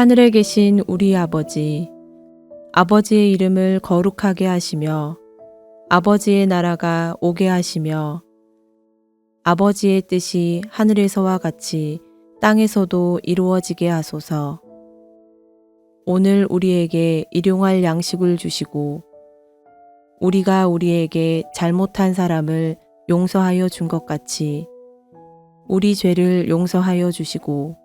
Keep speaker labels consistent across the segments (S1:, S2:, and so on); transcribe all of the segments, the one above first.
S1: 하늘에 계신 우리 아버지, 아버지의 이름을 거룩하게 하시며 아버지의 나라가 오게 하시며 아버지의 뜻이 하늘에서와 같이 땅에서도 이루어지게 하소서. 오늘 우리에게 일용할 양식을 주시고 우리가 우리에게 잘못한 사람을 용서하여 준 것 같이 우리 죄를 용서하여 주시고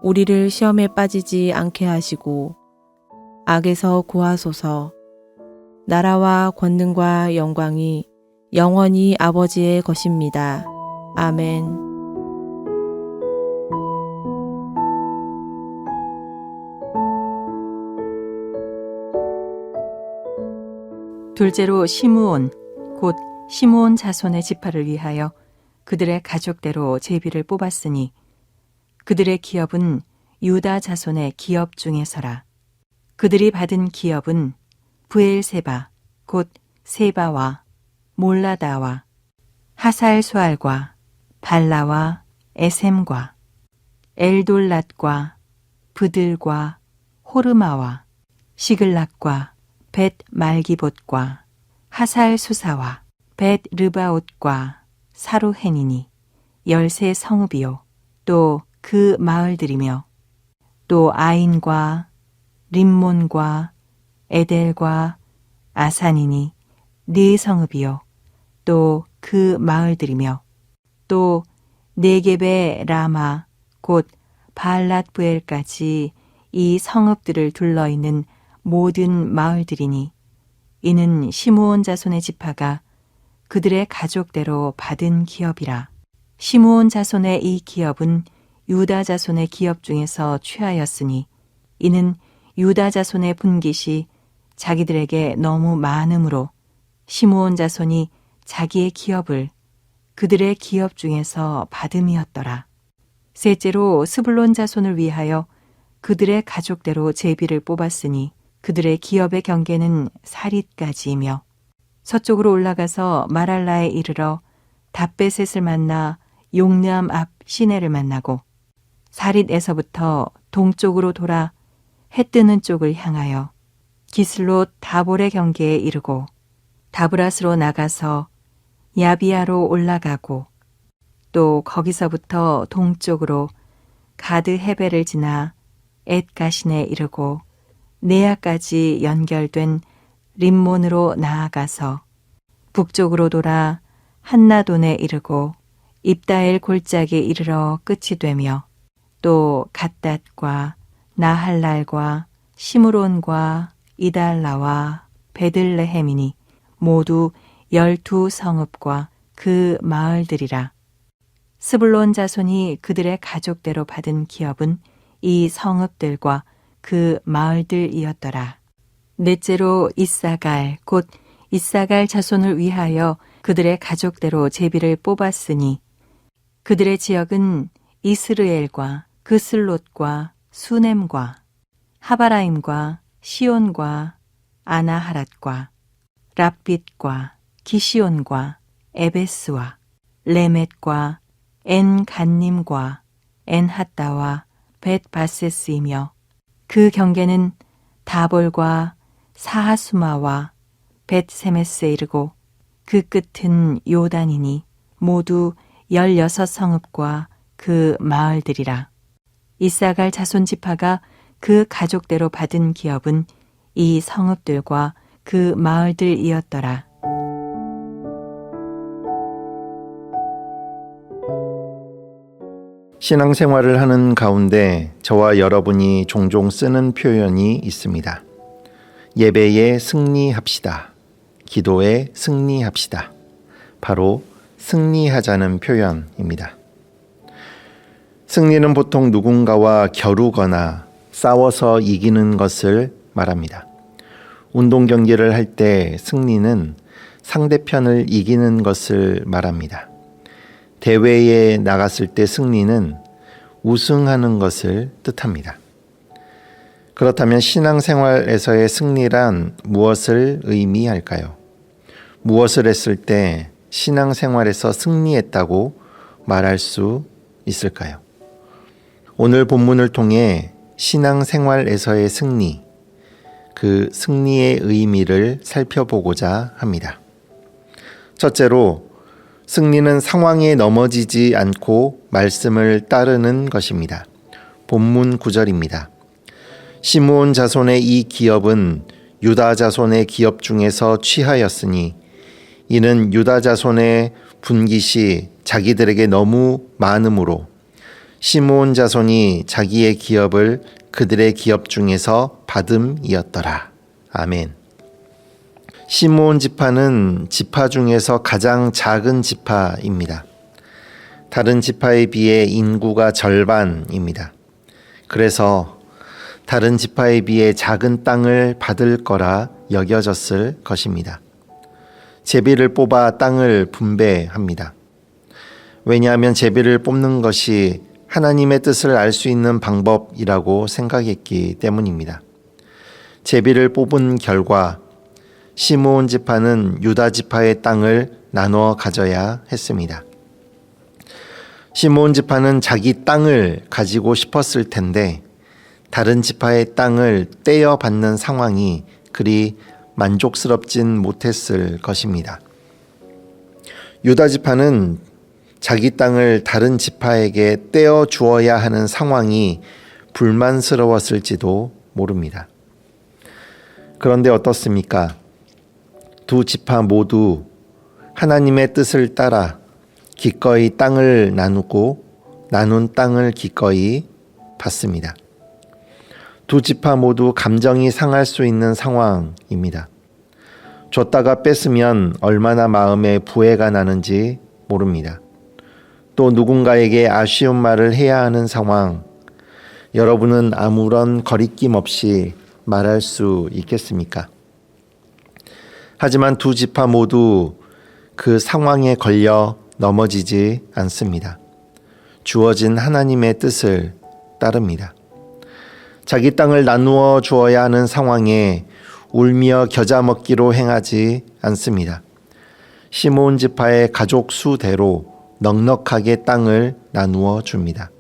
S1: 우리를 시험에 빠지지 않게 하시고 악에서 구하소서. 나라와 권능과 영광이 영원히 아버지의 것입니다. 아멘.
S2: 둘째로 시므온, 곧 시므온 자손의 지파를 위하여 그들의 가족대로 제비를 뽑았으니 그들의 기업은 유다 자손의 기업 중에서라. 그들이 받은 기업은 브엘세바, 곧 세바와 몰라다와 하살수알과 발라와 에셈과 엘돌랏과 브들과 호르마와 시글락과 벳 말기봇과 하살수사와 벳 르바옷과 사루헨이니 13성읍이요 또 그 마을들이며 또 아인과 림몬과 에델과 아산이니 4성읍이요 또 그 마을들이며 또 네겝의 라마 곧 바알랏브엘까지 이 성읍들을 둘러있는 모든 마을들이니 이는 시므온 자손의 지파가 그들의 가족대로 받은 기업이라. 시므온 자손의 이 기업은 유다 자손의 기업 중에서 취하였으니 이는 유다 자손의 분깃이 자기들에게 너무 많음으로 시므온 자손이 자기의 기업을 그들의 기업 중에서 받음이었더라. 셋째로 스불론 자손을 위하여 그들의 가족대로 제비를 뽑았으니 그들의 기업의 경계는 사릿까지이며 서쪽으로 올라가서 마랄라에 이르러 답베셋을 만나 용르암 앞 시내를 만나고 사릿에서부터 동쪽으로 돌아 해 뜨는 쪽을 향하여 기슬롯 다볼의 경계에 이르고 다브랏으로 나가서 야비아로 올라가고 또 거기서부터 동쪽으로 가드 헤벨을 지나 엣가신에 이르고 네아까지 연결된 림몬으로 나아가서 북쪽으로 돌아 한나돈에 이르고 입다엘 골짜기에 이르러 끝이 되며 또 갓닷과 나할랄과 시므론과 이달라와 베들레헴이니 모두 12성읍과 그 마을들이라. 스불론 자손이 그들의 가족대로 받은 기업은 이 성읍들과 그 마을들이었더라. 넷째로 이사갈 곧 이사갈 자손을 위하여 그들의 가족대로 제비를 뽑았으니 그들의 지역은 이스르엘과 그슬롯과 수넴과 하바라임과 시온과 아나하랏과 랍빗과 기시온과 에베스와 레멧과 엔간님과 엔핫다와 벳바세스이며 그 경계는 다볼과 사하수마와 벳세메스에 이르고 그 끝은 요단이니 모두 16성읍과 그 마을들이라. 이사갈 자손 지파가 그 가족대로 받은 기업은 이 성읍들과 그 마을들이었더라.
S3: 신앙생활을 하는 가운데 저와 여러분이 종종 쓰는 표현이 있습니다. 예배에 승리합시다. 기도에 승리합시다. 바로 승리하자는 표현입니다. 승리는 보통 누군가와 겨루거나 싸워서 이기는 것을 말합니다. 운동 경기를 할 때 승리는 상대편을 이기는 것을 말합니다. 대회에 나갔을 때 승리는 우승하는 것을 뜻합니다. 그렇다면 신앙생활에서의 승리란 무엇을 의미할까요? 무엇을 했을 때 신앙생활에서 승리했다고 말할 수 있을까요? 오늘 본문을 통해 신앙생활에서의 승리, 그 승리의 의미를 살펴보고자 합니다. 첫째로, 승리는 상황에 넘어지지 않고 말씀을 따르는 것입니다. 본문 9절입니다. 시므온 자손의 이 기업은 유다 자손의 기업 중에서 취하였으니 이는 유다 자손의 분깃이 자기들에게 너무 많으므로 시므온 자손이 자기의 기업을 그들의 기업 중에서 받음이었더라. 아멘. 시므온 지파는 지파 중에서 가장 작은 지파입니다. 다른 지파에 비해 인구가 절반입니다. 그래서 다른 지파에 비해 작은 땅을 받을 거라 여겨졌을 것입니다. 제비를 뽑아 땅을 분배합니다. 왜냐하면 제비를 뽑는 것이 하나님의 뜻을 알 수 있는 방법이라고 생각했기 때문입니다. 제비를 뽑은 결과 시므온 지파는 유다 지파의 땅을 나누어 가져야 했습니다. 시므온 지파는 자기 땅을 가지고 싶었을 텐데 다른 지파의 땅을 떼어 받는 상황이 그리 만족스럽진 못했을 것입니다. 유다 지파는 자기 땅을 다른 지파에게 떼어 주어야 하는 상황이 불만스러웠을지도 모릅니다. 그런데 어떻습니까? 두 지파 모두 하나님의 뜻을 따라 기꺼이 땅을 나누고 나눈 땅을 기꺼이 받습니다. 두 지파 모두 감정이 상할 수 있는 상황입니다. 줬다가 뺐으면 얼마나 마음에 부해가 나는지 모릅니다. 또 누군가에게 아쉬운 말을 해야 하는 상황, 여러분은 아무런 거리낌 없이 말할 수 있겠습니까? 하지만 두 지파 모두 그 상황에 걸려 넘어지지 않습니다. 주어진 하나님의 뜻을 따릅니다. 자기 땅을 나누어 주어야 하는 상황에 울며 겨자 먹기로 행하지 않습니다. 시므온 지파의 가족 수대로 넉넉하게 땅을 나누어 줍니다.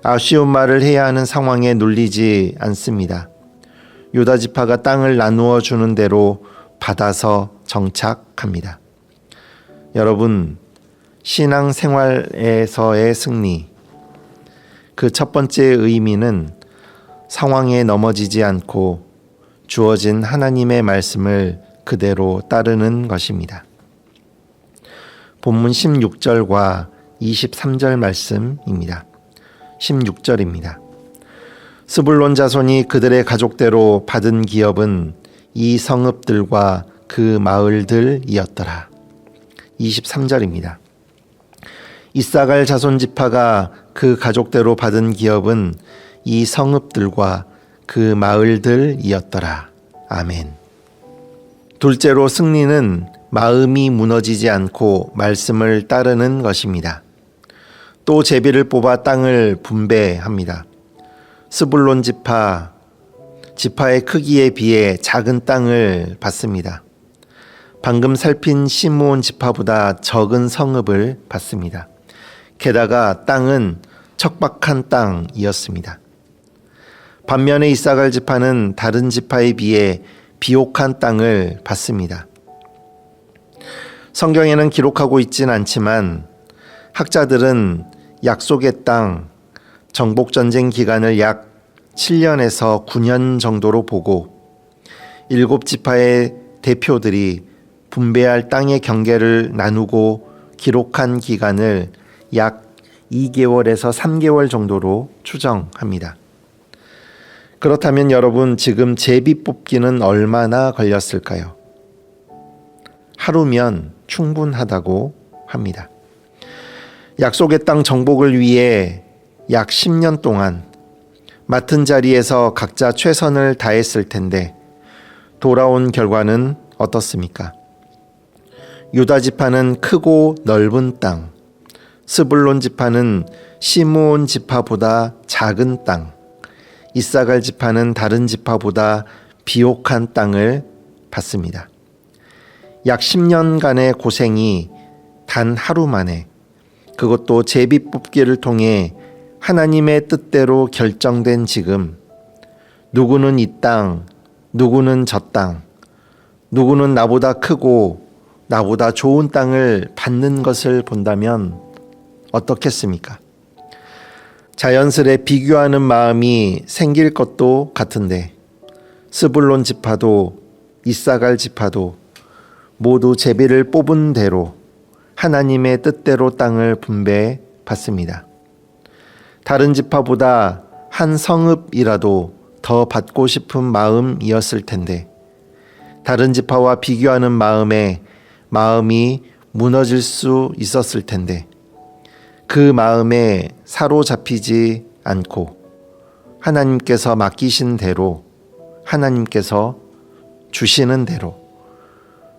S3: 아쉬운 말을 해야 하는 상황에 눌리지 않습니다. 유다 지파가 땅을 나누어 주는 대로 받아서 정착합니다. 여러분, 신앙생활에서의 승리, 그 첫 번째 의미는 상황에 넘어지지 않고 주어진 하나님의 말씀을 그대로 따르는 것입니다. 본문 16절과 23절 말씀입니다. 16절입니다. 스불론 자손이 그들의 가족대로 받은 기업은 이 성읍들과 그 마을들이었더라. 23절입니다. 이사갈 자손 지파가 그 가족대로 받은 기업은 이 성읍들과 그 마을들이었더라. 아멘. 둘째로 승리는 마음이 무너지지 않고 말씀을 따르는 것입니다. 또 제비를 뽑아 땅을 분배합니다. 스불론 지파의 크기에 비해 작은 땅을 받습니다. 방금 살핀 시므온 지파보다 적은 성읍을 받습니다. 게다가 땅은 척박한 땅이었습니다. 반면에 이사갈 지파는 다른 지파에 비해 비옥한 땅을 받습니다. 성경에는 기록하고 있진 않지만 학자들은 약속의 땅, 정복전쟁 기간을 약 7년에서 9년 정도로 보고 7지파의 대표들이 분배할 땅의 경계를 나누고 기록한 기간을 약 2개월에서 3개월 정도로 추정합니다. 그렇다면 여러분, 지금 제비 뽑기는 얼마나 걸렸을까요? 하루면 충분하다고 합니다. 약속의 땅 정복을 위해 약 10년 동안 맡은 자리에서 각자 최선을 다했을 텐데 돌아온 결과는 어떻습니까? 유다 지파는 크고 넓은 땅, 스불론 지파는 시므온 지파보다 작은 땅, 이사갈 지파는 다른 지파보다 비옥한 땅을 받습니다. 약 10년간의 고생이 단 하루 만에, 그것도 제비 뽑기를 통해 하나님의 뜻대로 결정된 지금 누구는 이 땅, 누구는 저 땅, 누구는 나보다 크고 나보다 좋은 땅을 받는 것을 본다면 어떻겠습니까? 자연스레 비교하는 마음이 생길 것도 같은데 스불론 지파도 이사갈 지파도 모두 제비를 뽑은 대로 하나님의 뜻대로 땅을 분배해 받습니다. 다른 지파보다 한 성읍이라도 더 받고 싶은 마음이었을 텐데 다른 지파와 비교하는 마음이 무너질 수 있었을 텐데 그 마음에 사로잡히지 않고 하나님께서 맡기신 대로 하나님께서 주시는 대로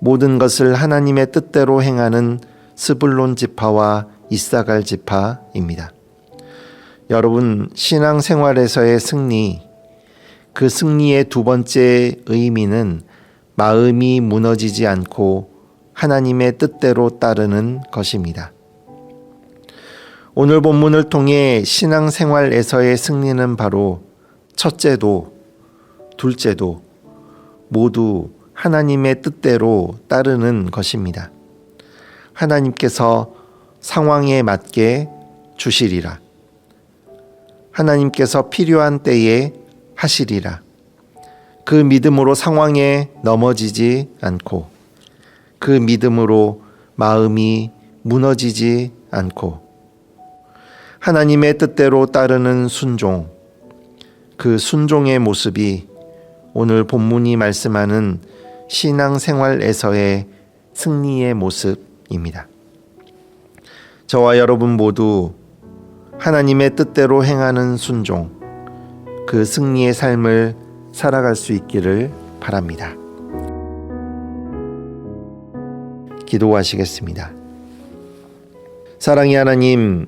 S3: 모든 것을 하나님의 뜻대로 행하는 스불론 지파와 이사갈 지파입니다. 여러분, 신앙생활에서의 승리, 그 승리의 두 번째 의미는 마음이 무너지지 않고 하나님의 뜻대로 따르는 것입니다. 오늘 본문을 통해 신앙생활에서의 승리는 바로 첫째도 둘째도 모두 하나님의 뜻대로 따르는 것입니다. 하나님께서 상황에 맞게 주시리라. 하나님께서 필요한 때에 하시리라. 그 믿음으로 상황에 넘어지지 않고 그 믿음으로 마음이 무너지지 않고 하나님의 뜻대로 따르는 순종, 그 순종의 모습이 오늘 본문이 말씀하는 신앙생활에서의 승리의 모습입니다. 저와 여러분 모두 하나님의 뜻대로 행하는 순종, 그 승리의 삶을 살아갈 수 있기를 바랍니다. 기도하시겠습니다. 사랑의 하나님,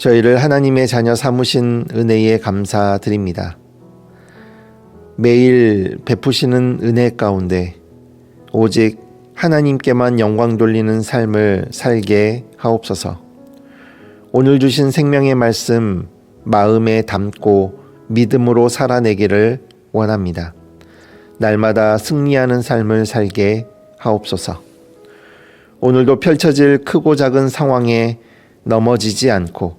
S3: 저희를 하나님의 자녀 삼으신 은혜에 감사드립니다. 매일 베푸시는 은혜 가운데 오직 하나님께만 영광 돌리는 삶을 살게 하옵소서. 오늘 주신 생명의 말씀 마음에 담고 믿음으로 살아내기를 원합니다. 날마다 승리하는 삶을 살게 하옵소서. 오늘도 펼쳐질 크고 작은 상황에 넘어지지 않고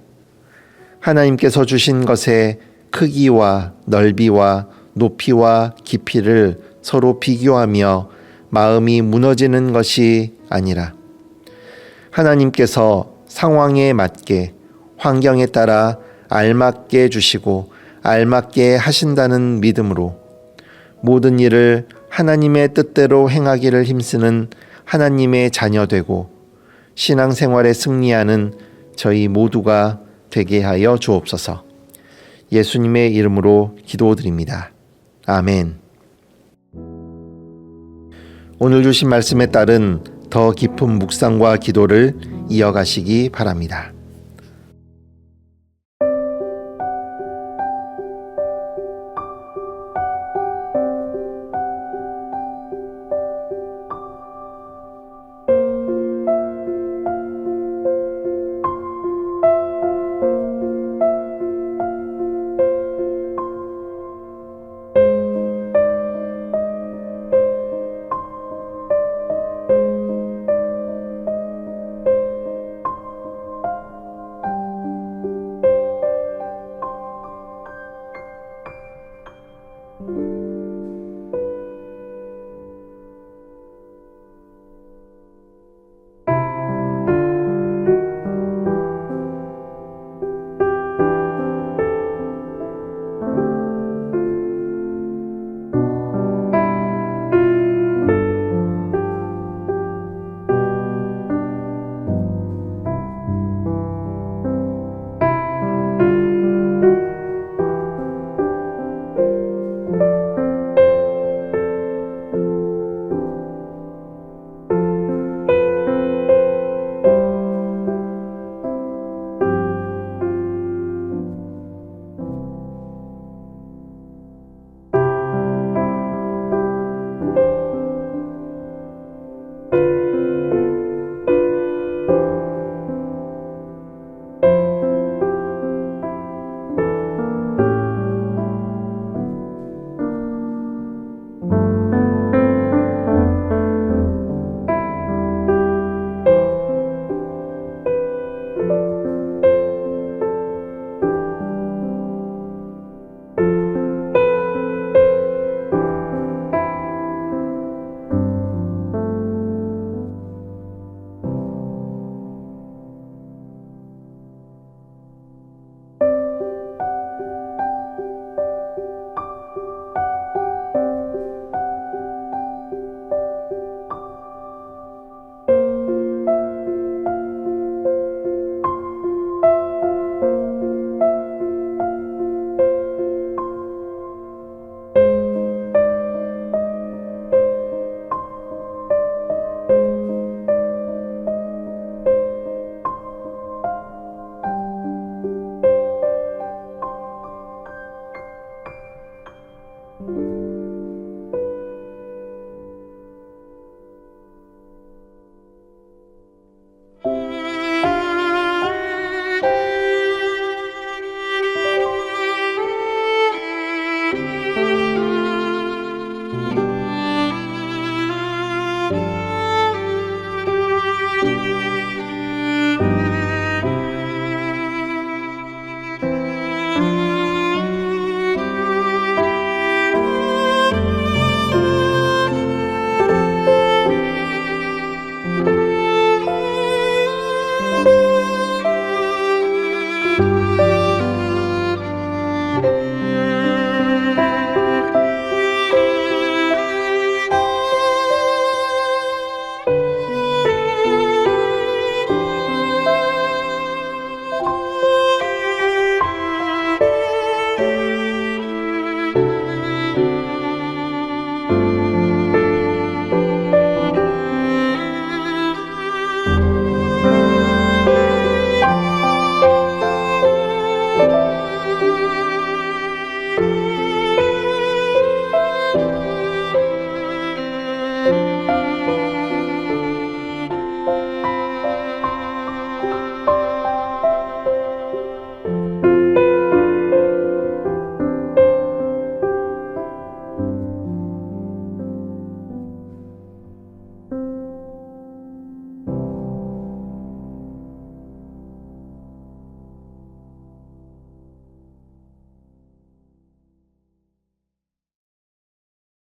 S3: 하나님께서 주신 것의 크기와 넓이와 높이와 깊이를 서로 비교하며 마음이 무너지는 것이 아니라 하나님께서 상황에 맞게 환경에 따라 알맞게 주시고 알맞게 하신다는 믿음으로 모든 일을 하나님의 뜻대로 행하기를 힘쓰는 하나님의 자녀 되고 신앙생활에 승리하는 저희 모두가 되게 하여 주옵소서. 예수님의 이름으로 기도드립니다. 아멘. 오늘 주신 말씀에 따른 더 깊은 묵상과 기도를 이어가시기 바랍니다.